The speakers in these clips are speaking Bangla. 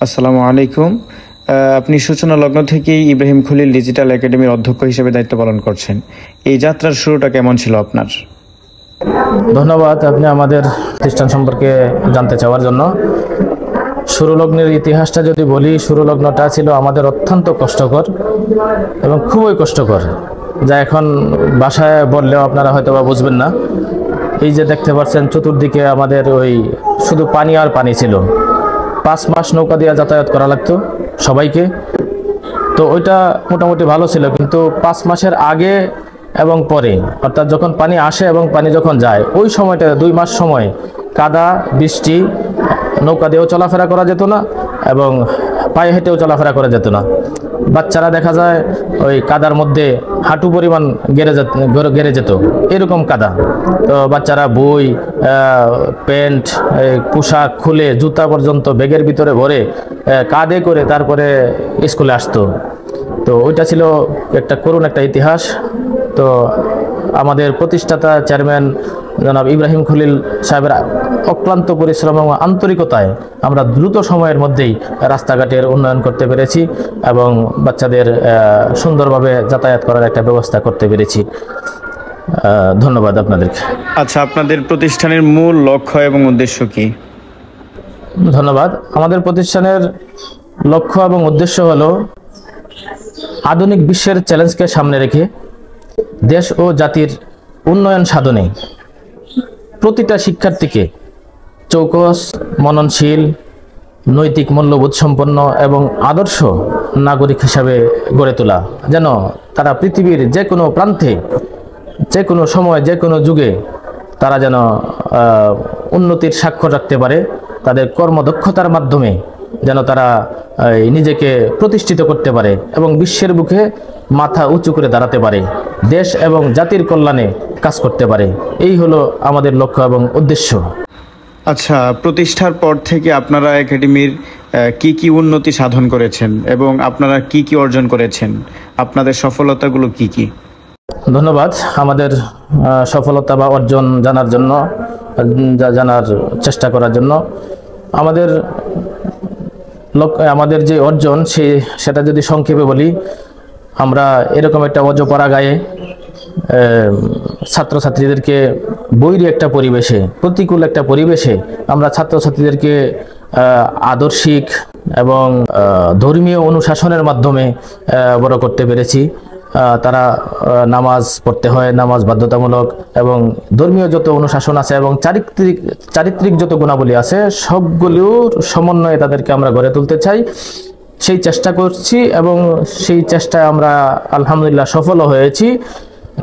আসসালামু আলাইকুম। আপনি সূচনা লগ্ন থেকেই ইব্রাহিম খলিল ডিজিটাল একাডেমির অধ্যক্ষ হিসেবে দায়িত্ব পালন করছেন। এই যাত্রার শুরুটা কেমন ছিল আপনার? ধন্যবাদ আপনি আমাদের প্রতিষ্ঠান সম্পর্কে জানতে চাওয়ার জন্য। শুরু লগ্নের ইতিহাসটা যদি বলি, শুরু লগ্নটা ছিল আমাদের অত্যন্ত কষ্টকর এবং খুবই কষ্টকর, যা এখন ভাষায় বললেও আপনারা হয়তো বা বুঝবেন না। এই যে দেখতে পাচ্ছেন চতুর্দিকে আমাদের ওই শুধু পানি আর পানি ছিল। 5 মাস নৌকা দিয়ে যাতায়াত করা লাগতো সবাইকে। তো ওইটা মোটামুটি ভালো ছিল, কিন্তু 5 মাসের আগে এবং পরে, অর্থাৎ যখন পানি আসে এবং পানি যখন যায়, ওই সময়টা 2 মাস সময় কাদা বৃষ্টি, নৌকা দিয়েও চলাফেরা করা যেত না এবং পায়ে হেঁটেও চলাফেরা করা যেত না। বাচ্চারা দেখা যায় ওই কাদার মধ্যে হাঁটু পরিমাণ গেড়ে যেত, এরকম কাদা। তো বাচ্চারা বই, প্যান্ট, পোশাক খুলে জুতা পর্যন্ত ব্যাগের ভিতরে ভরে কাঁধে করে তারপরে স্কুলে আসতো। তো ওইটা ছিল একটা করুণ একটা ইতিহাস। তো আমাদের প্রতিষ্ঠাতা চেয়ারম্যান জনাব ইব্রাহিম খলিল সাহেবের অক্লান্ত পরিশ্রম এবং আন্তরিকতায় আমরা দ্রুত সময়ের মধ্যেই রাস্তাঘাটের উন্নয়ন করতে পেরেছি এবং বাচ্চাদের সুন্দরভাবে যাতায়াত করার একটা ব্যবস্থা করতে পেরেছি। ধন্যবাদ আপনাদেরকে। আচ্ছা, আপনাদের প্রতিষ্ঠানের মূল লক্ষ্য এবং উদ্দেশ্য কি? ধন্যবাদ। আমাদের প্রতিষ্ঠানের লক্ষ্য এবং উদ্দেশ্য হলো আধুনিক বিশ্বের চ্যালেঞ্জকে সামনে রেখে দেশ ও জাতির উন্নয়ন সাধনে প্রতিটা শিক্ষার্থীকে চৌকস, মননশীল, নৈতিক মূল্যবোধ সম্পন্ন এবং আদর্শ নাগরিক হিসাবে গড়ে তোলা, যেন তারা পৃথিবীর যে কোনো প্রান্তে, যে কোনো সময়, যে কোনো যুগে তারা যেন উন্নতির স্বাক্ষর রাখতে পারে। তাদের কর্মদক্ষতার মাধ্যমে যেন তারা নিজেকে প্রতিষ্ঠিত করতে পারে এবং বিশ্বের বুকে মাথা উঁচু করে দাঁড়াতে পারে, দেশ এবং জাতির কল্যাণে কাজ করতে পারে। এই হলো আমাদের লক্ষ্য এবং উদ্দেশ্য। আচ্ছা, প্রতিষ্ঠার পর থেকে আপনারা একাডেমির কি কি উন্নতি সাধন করেছেন এবং আপনারা কি কি অর্জন করেছেন? আপনাদের সফলতাগুলো কি কি? ধন্যবাদ। আমাদের সফলতা বা অর্জন জানার চেষ্টা করার জন্য। আমাদের যে অর্জন সেটা যদি সংক্ষেপে বলি, আমরা এরকম একটা অজপরা গায়ে ছাত্রছাত্রীদেরকে বৈরী একটা পরিবেশে, প্রতিকূল একটা পরিবেশে আমরা ছাত্রছাত্রীদেরকে আদর্শিক এবং ধর্মীয় অনুশাসনের মাধ্যমে বড় করতে পেরেছি। তারা নামাজ পড়তে হয়, নামাজ বাধ্যতামূলক, এবং ধর্মীয় যত অনুশাসন আছে এবং চারিত্রিক যত গুণাবলী আছে সবগুলোর সমন্বয়ে তাদেরকে আমরা গড়ে তুলতে চাই। সেই চেষ্টা করছি এবং সেই চেষ্টায় আমরা আলহামদুলিল্লাহ সফল হয়েছি,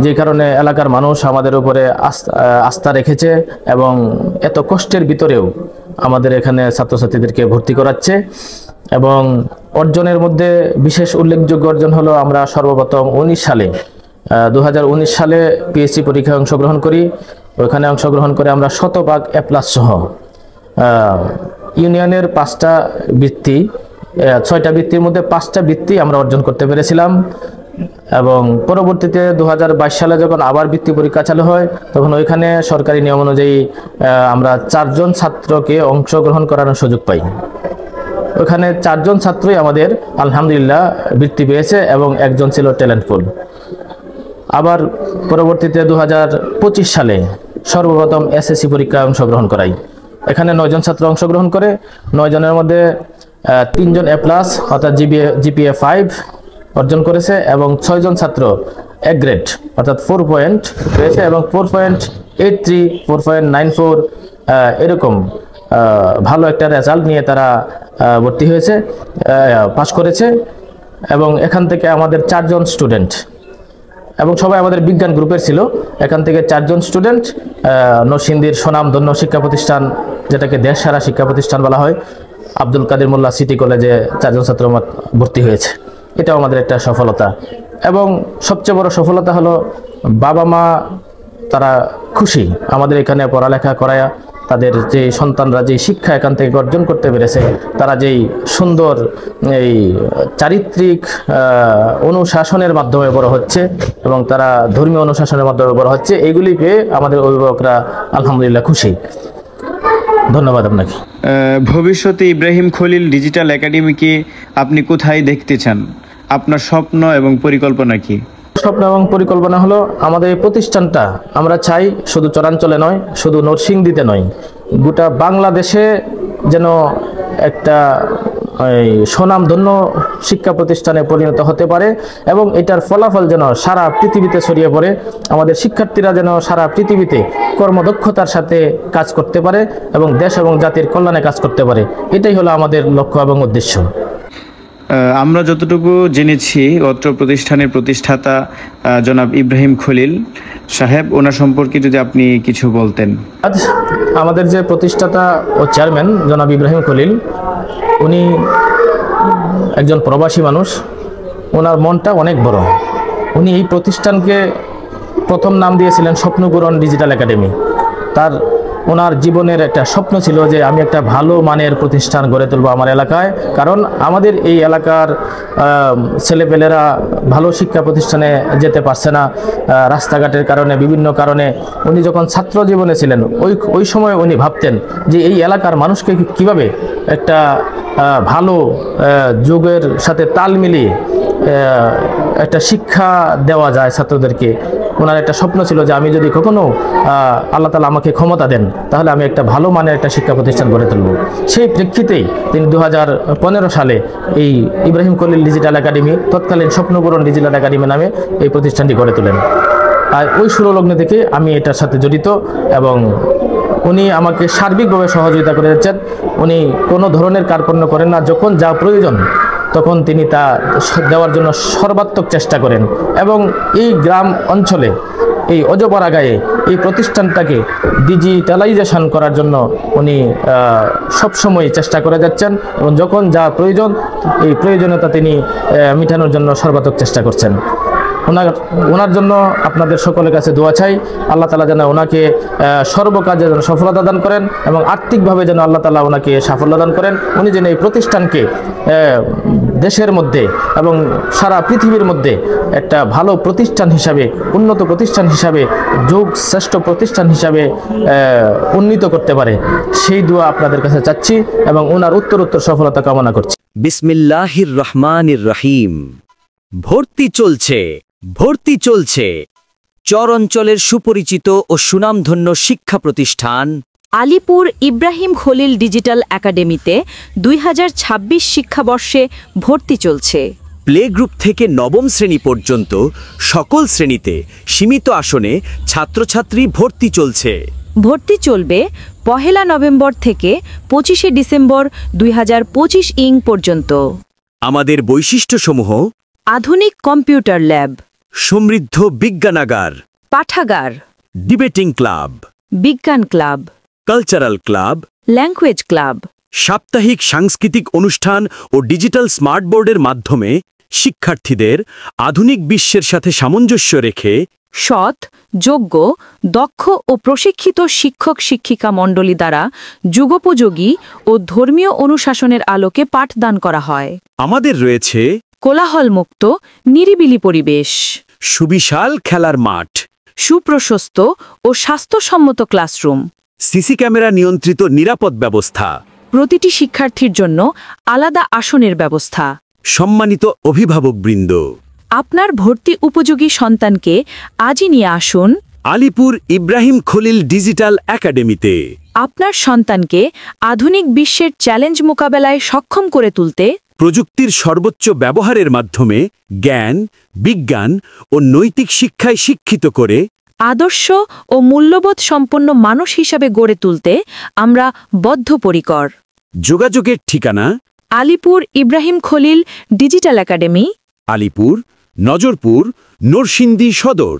যে কারণে এলাকার মানুষ আমাদের উপরে আস্থা রেখেছে এবং এত কষ্টের ভিতরেও আমাদের এখানে ছাত্রছাত্রীদেরকে ভর্তি করাচ্ছে। এবং অর্জনের মধ্যে বিশেষ উল্লেখযোগ্য অর্জন হলো, আমরা সর্বপ্রথম 2019 সালে পিএসসি পরীক্ষায় অংশগ্রহণ করি। ওখানে অংশগ্রহণ করে আমরা 100% A+ সহ ইউনিয়নের 5টা বৃত্তি, 6টা বৃত্তির মধ্যে 5টা বৃত্তি আমরা অর্জন করতে পেরেছিলাম। এবং পরবর্তীতে 2022 সালে যখন আবার বৃত্তি পরীক্ষা চালু হয়, তখন ওইখানে সরকারি নিয়ম অনুযায়ী আমরা 4 জন ছাত্রকে অংশগ্রহণ করানোর সুযোগ পাই। ওখানে 4 জন ছাত্রই আমাদের আলহামদুলিল্লাহ বৃত্তি পেয়েছে এবং একজন ছিল ট্যালেন্টফুল। আবার পরবর্তীতে 2025 সালে সর্বপ্রথম এসএসসি পরীক্ষায় অংশগ্রহণ করাই। এখানে 9 জন ছাত্র অংশগ্রহণ করে, 9 জনের মধ্যে 3 জন A+ অর্থাৎ জিপিএ 5 অর্জন করেছে এবং 6 জন ছাত্র A গ্রেড অর্থাৎ 4 পয়েন্ট পেয়েছে এবং 4.83, 4.94 এরকম ভালো একটা রেজাল্ট নিয়ে তারা ভর্তি হয়েছে, পাস করেছে। এবং এখান থেকে আমাদের 4 জন স্টুডেন্ট, এবং সবাই আমাদের বিজ্ঞান গ্রুপের ছিল, এখান থেকে 4 জন স্টুডেন্ট নরসিংদীর স্বনামধন্য শিক্ষা প্রতিষ্ঠান, যেটাকে দেশসেরা শিক্ষা প্রতিষ্ঠান বলা হয়, আব্দুল কাদের মোল্লা সিটি কলেজে 4 জন ছাত্র ভর্তি হয়েছে। এটাও আমাদের একটা সফলতা। এবং সবচেয়ে বড় সফলতা হলো বাবা মা তারা খুশি আমাদের এখানে পড়ালেখা করায়। তাদের যে সন্তানরা যে শিক্ষা এখান থেকে অর্জন করতে পেরেছে, তারা যেই সুন্দর এই চারিত্রিক অনুশাসনের মাধ্যমে বড় হচ্ছে এবং তারা ধর্মীয় অনুশাসনের মাধ্যমে বড় হচ্ছে, এইগুলি পেয়ে আমাদের অভিভাবকরা আলহামদুলিল্লাহ খুশি। ধন্যবাদ আপনাকে। ভবিষ্যতে ইব্রাহিম খলিল ডিজিটাল একাডেমিকে আপনি কোথায় দেখতে চান? আপনার স্বপ্ন এবং পরিকল্পনা কি? স্বপ্ন এবং পরিকল্পনা হলো আমাদের এই প্রতিষ্ঠানটা আমরা চাই শুধু চরাঞ্চলে নয়, শুধু নরসিংদীতে নয়, গোটা বাংলাদেশে যেন একটা স্বনামধন্য শিক্ষা প্রতিষ্ঠানে পরিণত হতে পারে এবং এটার ফলাফল যেন সারা পৃথিবীতে ছড়িয়ে পড়ে। আমাদের শিক্ষার্থীরা যেন সারা পৃথিবীতে কর্মদক্ষতার সাথে কাজ করতে পারে এবং দেশ এবং জাতির কল্যাণে কাজ করতে পারে। এটাই হলো আমাদের লক্ষ্য এবং উদ্দেশ্য। আমরা যতটুকু জেনেছি অত্র প্রতিষ্ঠানের প্রতিষ্ঠাতা জনাব ইব্রাহিম খলিল সাহেব, ওনার সম্পর্কে যদি আপনি কিছু বলতেন। আজ আমাদের যে প্রতিষ্ঠাতা ও চেয়ারম্যান জনাব ইব্রাহিম খলিল, উনি একজন প্রবাসী মানুষ। ওনার মনটা অনেক বড়। উনি এই প্রতিষ্ঠানকে প্রথম নাম দিয়েছিলেন স্বপ্নপূরণ ডিজিটাল একাডেমি। ওনার জীবনের একটা স্বপ্ন ছিল যে আমি একটা ভালো মানের প্রতিষ্ঠান গড়ে তুলব আমার এলাকায়, কারণ আমাদের এই এলাকার ছেলেপেলেরা ভালো শিক্ষা প্রতিষ্ঠানে যেতে পারছে না রাস্তাঘাটের কারণে, বিভিন্ন কারণে। উনি যখন ছাত্র জীবনে ছিলেন ওই সময় উনি ভাবতেন যে এই এলাকার মানুষকে কিভাবে একটা ভালো যুগের সাথে তাল মিলিয়ে একটা শিক্ষা দেওয়া যায় ছাত্রদেরকে। ওনার একটা স্বপ্ন ছিল যে আমি যদি কখনো আল্লাহ তাআলা আমাকে ক্ষমতা দেন তাহলে আমি একটা ভালো মানের একটা শিক্ষা প্রতিষ্ঠান গড়ে তুলব। সেই প্রেক্ষিতেই তিনি 2015 সালে এই ইব্রাহিম খলিল ডিজিটাল একাডেমি, তৎকালীন স্বপ্নপূরণ ডিজিটাল একাডেমি নামে এই প্রতিষ্ঠানটি গড়ে তোলেন। আর ওই সুরলগ্ন থেকে আমি এটার সাথে জড়িত এবং উনি আমাকে সার্বিকভাবে সহযোগিতা করে যাচ্ছেন। উনি কোনো ধরনের কার্পণ্য করেন না, যখন যা প্রয়োজন তখন তিনি তা দেওয়ার জন্য সর্বাত্মক চেষ্টা করেন এবং এই গ্রাম অঞ্চলে এই অজপাড়াগাঁয়ে এই প্রতিষ্ঠানটাকে ডিজিটালাইজেশন করার জন্য উনি সবসময় চেষ্টা করে যাচ্ছেন এবং যখন যা প্রয়োজন এই প্রয়োজনীয়তা তিনি মেটানোর জন্য সর্বাত্মক চেষ্টা করছেন। ওনার জন্য আপনাদের সকলের কাছে দোয়া চাই, আল্লাহ তাআলা যেন ওনাকে সর্বকাজে যেন সফলতা দান করেন এবং আর্থিকভাবে যেন আল্লাহ তাআলা ওনাকে সাফল্য দান করেন। উনি যেন এই প্রতিষ্ঠানকে দেশের মধ্যে এবং সারা পৃথিবীর মধ্যে একটা ভালো প্রতিষ্ঠান হিসাবে, উন্নত প্রতিষ্ঠান হিসাবে, যুগ শ্রেষ্ঠ প্রতিষ্ঠান হিসাবে উন্নীত করতে পারে, সেই দোয়া আপনাদের কাছে চাচ্ছি এবং ওনার উত্তরোত্তর সফলতা কামনা করছি। বিসমিল্লাহির রহমানির রহিম। ভর্তি চলছে চর অঞ্চলের সুপরিচিত ও সুনামধন্য শিক্ষা প্রতিষ্ঠান আলিপুর ইব্রাহিম খলিল ডিজিটাল একাডেমিতে 2026 শিক্ষাবর্ষে ভর্তি চলছে। প্লে গ্রুপ থেকে নবম শ্রেণী পর্যন্ত সকল শ্রেণীতে সীমিত আসনে ছাত্রছাত্রী ভর্তি চলছে। ভর্তি চলবে 1 নভেম্বর থেকে 25 ডিসেম্বর 2025 পর্যন্ত। আমাদের বৈশিষ্ট্যসমূহ: আধুনিক কম্পিউটার ল্যাব, সমৃদ্ধ বিজ্ঞানাগার, পাঠাগার, ডিবেটিং ক্লাব, বিজ্ঞান club, cultural club, language club, সাপ্তাহিক সাংস্কৃতিক অনুষ্ঠান ও ডিজিটাল স্মার্ট বোর্ডের মাধ্যমে শিক্ষার্থীদের আধুনিক বিশ্বের সাথে সামঞ্জস্য রেখে সৎ, যোগ্য, দক্ষ ও প্রশিক্ষিত শিক্ষক শিক্ষিকা মণ্ডলী দ্বারা যুগোপযোগী ও ধর্মীয় অনুশাসনের আলোকে পাঠদান করা হয়। আমাদের রয়েছে কোলাহলমুক্ত নিরিবিলি পরিবেশ, সুবিশাল খেলার মাঠ, সুপ্রশস্ত ও স্বাস্থ্যসম্মত ক্লাসরুম, সিসি ক্যামেরা নিয়ন্ত্রিত নিরাপদ ব্যবস্থা, প্রতিটি শিক্ষার্থীর জন্য আলাদা আসনের ব্যবস্থা। সম্মানিত অভিভাবকবৃন্দ, আপনার ভর্তি উপযোগী সন্তানকে আজই নিয়ে আসুন আলিপুর ইব্রাহিম খলিল ডিজিটাল একাডেমিতে। আপনার সন্তানকে আধুনিক বিশ্বের চ্যালেঞ্জ মোকাবেলায় সক্ষম করে তুলতে প্রযুক্তির সর্বোচ্চ ব্যবহারের মাধ্যমে জ্ঞান, বিজ্ঞান ও নৈতিক শিক্ষায় শিক্ষিত করে আদর্শ ও মূল্যবোধ সম্পন্ন মানুষ হিসাবে গড়ে তুলতে আমরা বদ্ধপরিকর। যোগাযোগের ঠিকানা: আলিপুর ইব্রাহিম খলিল ডিজিটাল একাডেমি, আলিপুর, নজরপুর, নরসিংদী সদর।